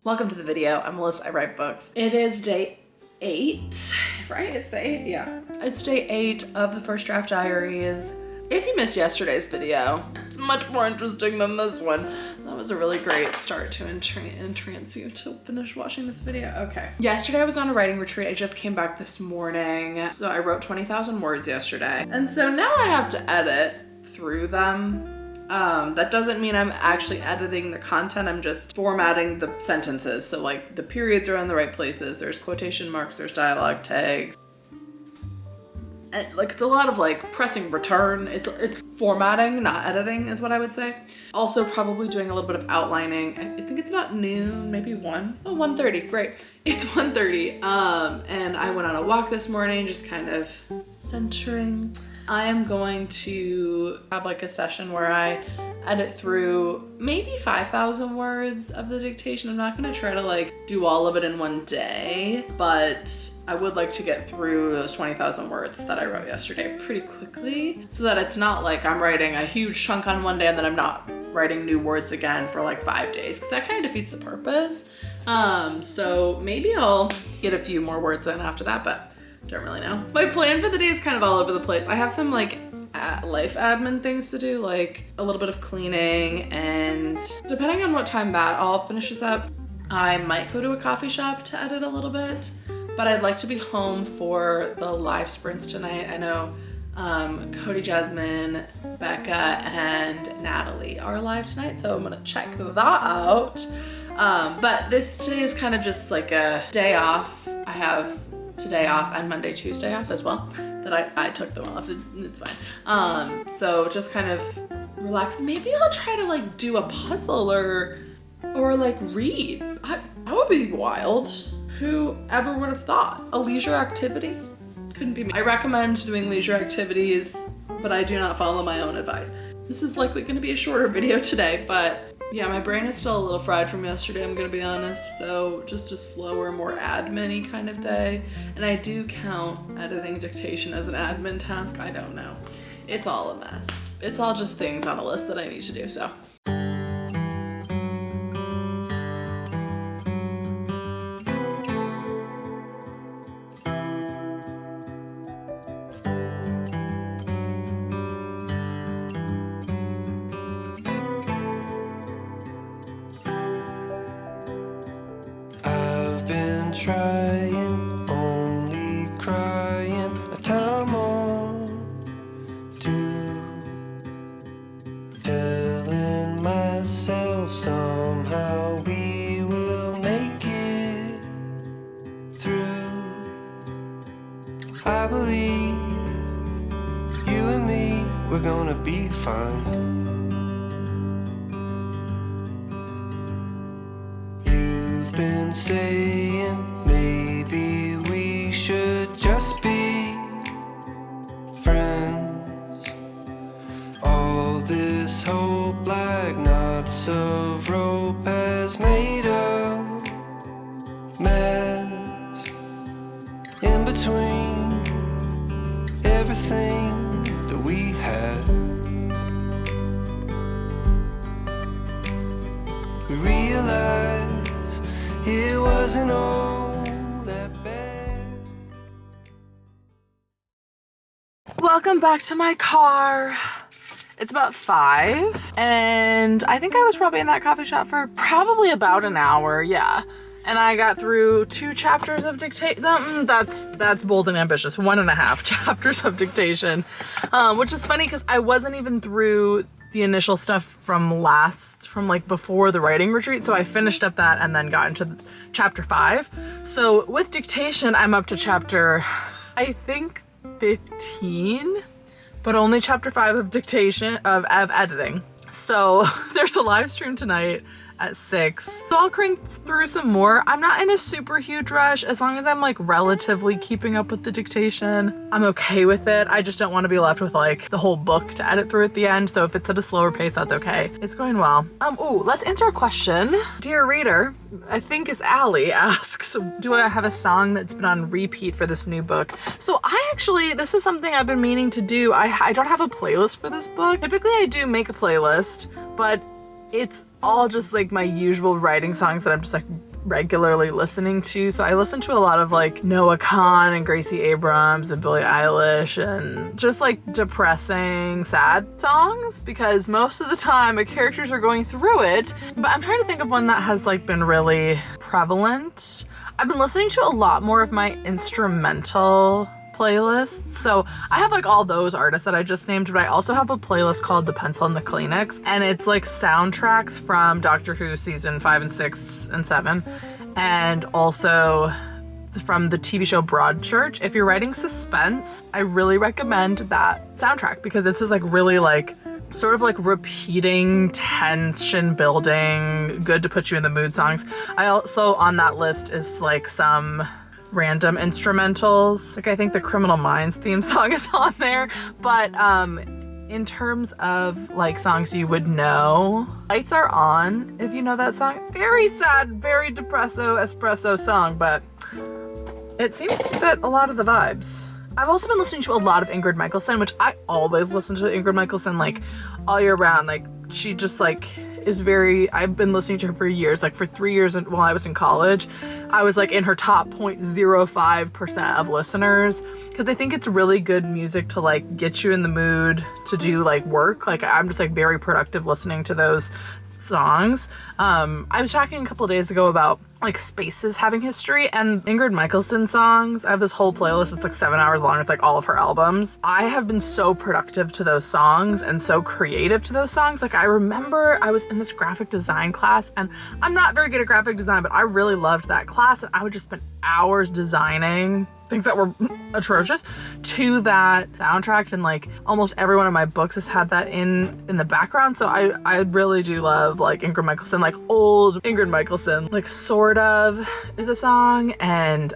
Welcome to the video. I'm Melissa, I write books. It is day 8, right? It's day 8, yeah. It's day 8 of the First Draft Diaries. If you missed yesterday's video, it's much more interesting than this one. That was a really great start to entrance you to finish watching this video. Okay. Yesterday I was on a writing retreat. I just came back this morning. So I wrote 20,000 words yesterday. And so now I have to edit through them. That doesn't mean I'm actually editing the content. I'm just formatting the sentences. So like the periods are in the right places. There's quotation marks, there's dialogue tags. And like it's a lot of like pressing return. It's formatting, not editing is what I would say. Also probably doing a little bit of outlining. I think it's about noon, maybe 1. Oh, 1:30, great. It's 1:30. And I went on a walk this morning, just kind of centering. I am going to have like a session where I edit through maybe 5,000 words of the dictation. I'm not gonna try to like do all of it in one day, but I would like to get through those 20,000 words that I wrote yesterday pretty quickly so that it's not like I'm writing a huge chunk on one day and then I'm not writing new words again for like 5 days, because that kind of defeats the purpose. So maybe I'll get a few more words in after that, but don't really know. My plan for the day is kind of all over the place. I have some like life admin things to do, like a little bit of cleaning, and depending on what time that all finishes up, I might go to a coffee shop to edit a little bit, but I'd like to be home for the live sprints tonight. I know Cody, Jasmine, Becca, and Natalie are live tonight, so I'm gonna check that out. But today is kind of just like a day off. I have today off and Monday, Tuesday off as well, that I took them off. It's fine. So just kind of relax. Maybe I'll try to like do a puzzle or like read. That would be wild. Whoever would have thought? A leisure activity? Couldn't be me. I recommend doing leisure activities, but I do not follow my own advice. This is likely gonna be a shorter video today, but yeah, my brain is still a little fried from yesterday, I'm gonna be honest. So just a slower, more admin-y kind of day. And I do count editing dictation as an admin task. I don't know. It's all a mess. It's all just things on a list that I need to do, so. Trying, only crying, a time or two, telling myself somehow we will make it through. I believe you and me, we're gonna be fine. You've been saying maybe we should just be friends. All this hope like knots of rope has made a mess in between everything that we had. We realized it wasn't all that bad. Welcome back to my car. It's about 5, and I think I was probably in that coffee shop for probably about an hour, yeah. And I got through 2 chapters of dictation. That's bold and ambitious. 1.5 chapters of dictation, which is funny because I wasn't even through the initial stuff from like before the writing retreat. So I finished up that and then got into chapter 5. So with dictation, I'm up to chapter, I think 15, but only chapter 5 of dictation, of editing. So there's a live stream tonight at 6. So I'll crank through some more. I'm not in a super huge rush. As long as I'm like relatively keeping up with the dictation, I'm okay with it. I just don't want to be left with like the whole book to edit through at the end. So if it's at a slower pace, that's okay. It's going well. Ooh, let's answer a question. Dear reader, I think it's Allie, asks, do I have a song that's been on repeat for this new book? So this is something I've been meaning to do. I don't have a playlist for this book. Typically I do make a playlist, but it's all just like my usual writing songs that I'm just like regularly listening to. So I listen to a lot of like Noah Kahan and Gracie Abrams and Billie Eilish and just like depressing, sad songs, because most of the time my characters are going through it. But I'm trying to think of one that has like been really prevalent. I've been listening to a lot more of my instrumental playlists. So I have like all those artists that I just named, but I also have a playlist called The Pencil and the Kleenex, and it's like soundtracks from Doctor Who season 5 and 6 and 7, and also from the TV show Broadchurch. If you're writing suspense, I really recommend that soundtrack because it's just like really like sort of like repeating, tension building, good to put you in the mood songs. I also, on that list is like some random instrumentals. Like I think the Criminal Minds theme song is on there, but in terms of like songs you would know, Lights Are On, if you know that song. Very sad, very depresso espresso song, but it seems to fit a lot of the vibes. I've also been listening to a lot of Ingrid Michaelson, which I always listen to Ingrid Michaelson like all year round. Like she just like is very, I've been listening to her for years, like for 3 years while I was in college. I was like in her top 0.05% of listeners because I think it's really good music to like get you in the mood to do like work. Like I'm just like very productive listening to those songs. I was talking a couple of days ago about like spaces having history, and Ingrid Michaelson songs, I have this whole playlist. It's like 7 hours long. It's like all of her albums. I have been so productive to those songs and so creative to those songs. Like I remember I was in this graphic design class, and I'm not very good at graphic design, but I really loved that class, and I would just spend hours designing things that were atrocious to that soundtrack, and like almost every one of my books has had that in the background. So I really do love like Ingrid Michaelson, like old Ingrid Michaelson, like Sort Of is a song, and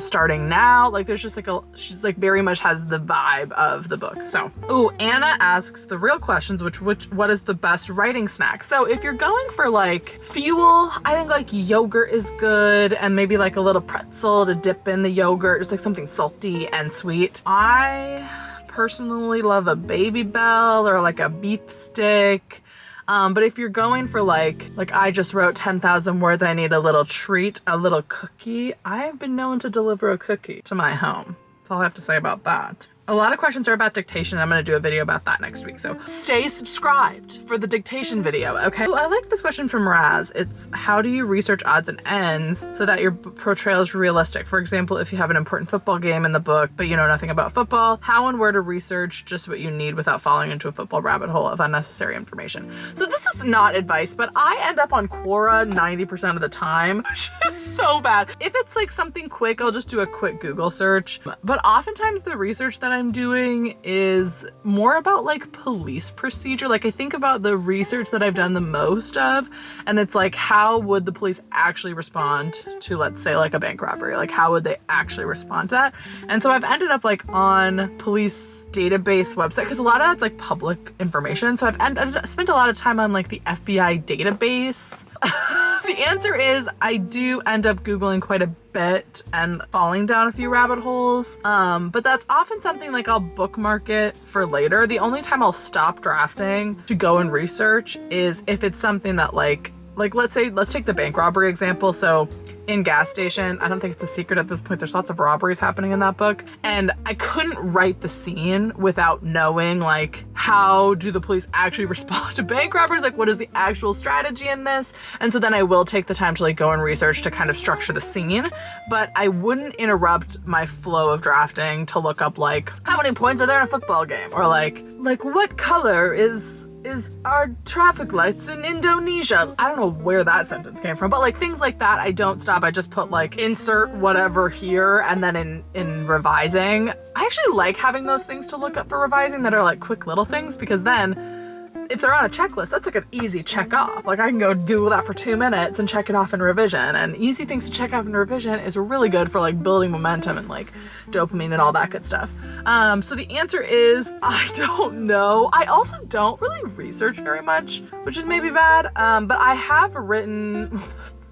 Starting Now, like there's just like she's like very much has the vibe of the book. So Anna asks the real questions, which what is the best writing snack? So if you're going for like fuel, I think like yogurt is good, and maybe like a little pretzel to dip in the yogurt, just like something salty and sweet. I personally love a Baby Bell or like a beef stick. But if you're going for like I just wrote 10,000 words, I need a little treat, a little cookie. I've been known to deliver a cookie to my home. That's all I have to say about that. A lot of questions are about dictation. I'm going to do a video about that next week. So stay subscribed for the dictation video, okay? I like this question from Raz. It's how do you research odds and ends so that your portrayal is realistic? For example, if you have an important football game in the book, but you know nothing about football, how and where to research just what you need without falling into a football rabbit hole of unnecessary information. So this is not advice, but I end up on Quora 90% of the time, which is so bad. If it's like something quick, I'll just do a quick Google search. But oftentimes the research that I'm doing is more about like police procedure. Like I think about the research that I've done the most of, and it's like, how would the police actually respond to, let's say, like a bank robbery? Like how would they actually respond to that? And so I've ended up like on police database website, because a lot of that's like public information. So I've spent a lot of time on like the FBI database. The answer is I do end up Googling quite a bit and falling down a few rabbit holes. But that's often something like I'll bookmark it for later. The only time I'll stop drafting to go and research is if it's something that like let's take the bank robbery example. So in Gas Station, I don't think it's a secret at this point, there's lots of robberies happening in that book, and I couldn't write the scene without knowing like how do the police actually respond to bank robbers, like what is the actual strategy in this. And so then I will take the time to like go and research to kind of structure the scene, but I wouldn't interrupt my flow of drafting to look up like how many points are there in a football game, or like what color is our traffic lights in Indonesia. I don't know where that sentence came from, but like things like that, I don't stop. I just put like insert whatever here, and then in revising, I actually like having those things to look up for revising that are like quick little things, because then if they're on a checklist, that's like an easy check off. Like I can go Google that for 2 minutes and check it off in revision, and easy things to check off in revision is really good for like building momentum and like dopamine and all that good stuff. So the answer is I don't know. I also don't really research very much, which is maybe bad. But I have written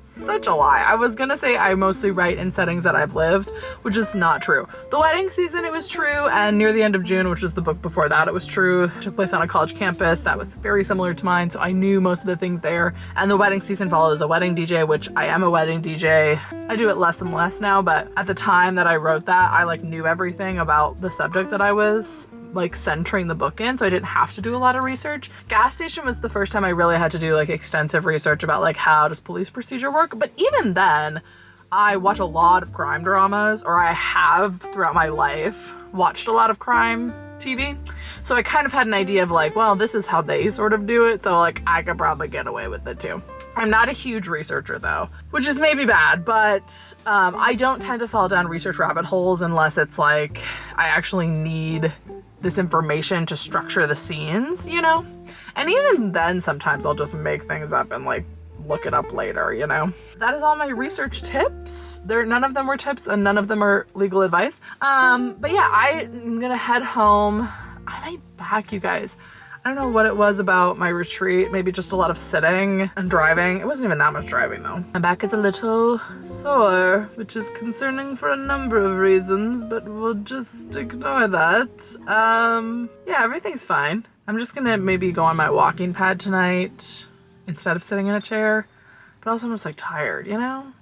such a lie. I was gonna say I mostly write in settings that I've lived, which is not true. The wedding season, it was true, and Near the End of June, which was the book before that, it was true. It took place on a college campus. That was was very similar to mine, so I knew most of the things there. And the wedding season follows a wedding DJ, which I am a wedding DJ. I do it less and less now, but at the time that I wrote that, I like knew everything about the subject that I was like centering the book in, so I didn't have to do a lot of research. Gas station was the first time I really had to do like extensive research about like how does police procedure work, but even then, I watch a lot of crime dramas, or I have throughout my life watched a lot of crime TV. So I kind of had an idea of like, well, this is how they sort of do it. So like I could probably get away with it too. I'm not a huge researcher though, which is maybe bad, but I don't tend to fall down research rabbit holes unless it's like I actually need this information to structure the scenes, you know? And even then sometimes I'll just make things up and like look it up later, you know? That is all my research tips. None of them were tips and none of them are legal advice. But yeah, I'm gonna head home. I might back, you guys. I don't know what it was about my retreat. Maybe just a lot of sitting and driving. It wasn't even that much driving though. My back is a little sore, which is concerning for a number of reasons, but we'll just ignore that. Yeah, everything's fine. I'm just gonna maybe go on my walking pad tonight instead of sitting in a chair, but also I'm just like tired, you know?